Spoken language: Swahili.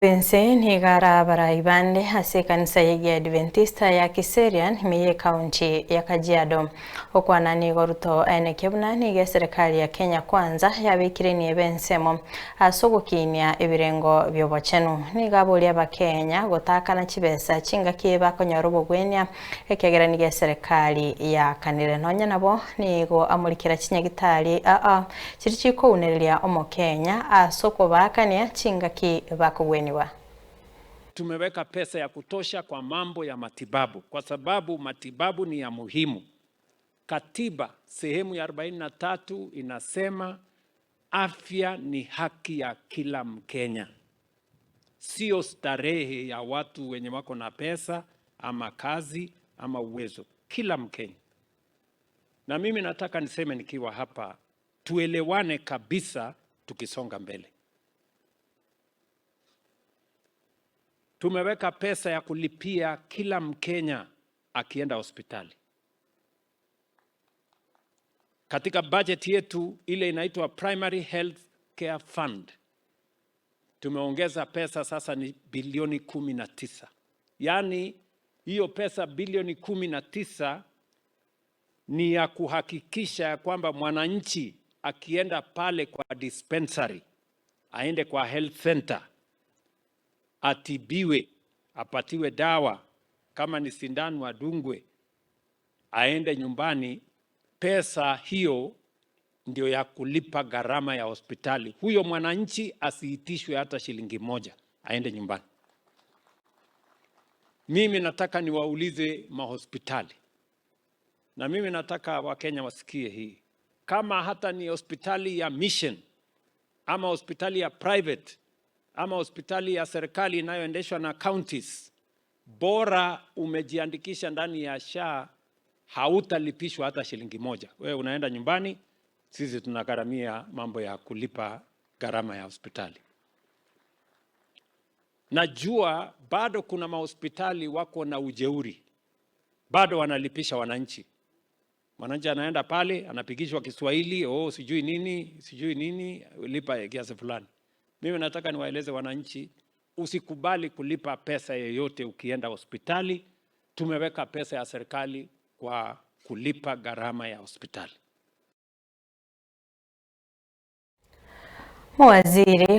Vincent Garabara Ibande hasi kanisa ya Adventista ya Kiserian miye kaunti ya Kajiado okwana ni goruto ene kebuna ni serikali ya Kenya Kwanza yabikire ni ebensemo asogokinia ebirengo byobochenu ni gabuli abakenya gotakana chibesa chinga kiba konyorobo gwenya ekegeranige serikali ya kanire nonya nabo nigo amurikira chinyagitari chirichiko unereria omokenya asoko bakania chinga ki bakogweni. Tumeweka pesa ya kutosha kwa mambo ya matibabu kwa sababu matibabu ni ya muhimu. Katiba sehemu ya 43 inasema afya ni haki ya kila Mkenya. Sio starehe ya watu wenye wako na pesa ama kazi ama uwezo. Kila Mkenya. Na mimi nataka niseme nikiwa hapa tuelewane kabisa tukisonga mbele. Tumeweka pesa ya kulipia kila Mkenya akienda hospitali. Katika budget yetu ile inaitwa Primary Health Care Fund, tumeongeza pesa sasa ni bilioni 19. Yaani hiyo pesa bilioni 19 ni ya kuhakikisha kwamba mwananchi akienda pale kwa dispensary, aende kwa health center, atibiwe, apatiwe dawa, kama ni sindano adungwe, aende nyumbani. Pesa hiyo ndio ya kulipa gharama ya hospitali. Huyo mwananchi asiitishwe hata shilingi moja, aende nyumbani. Mimi nataka niwaulize mahospitali, na mimi nataka Wakenya wasikie hii. Kama hata ni hospitali ya mission, ama hospitali ya private, ama hospitali ya serikali inayoendeshwa na counties, bora umejiandikisha ndani ya SHA, hautalipishwa hata shilingi moja. Wewe unaenda nyumbani, sisi tunagharamia mambo ya kulipa gharama ya hospitali. Najua bado kuna mahospitali wako na ujeuri, bado wanalipisha wananchi. Mwananchi anaenda pale, anapigishwa Kiswahili, sijui nini, lipa kiasi fulani. Mimi nataka niwaeleze wananchi, usikubali kulipa pesa yoyote ukienda hospitali. Tumeweka pesa ya serikali kwa kulipa gharama ya hospitali. Mawaziri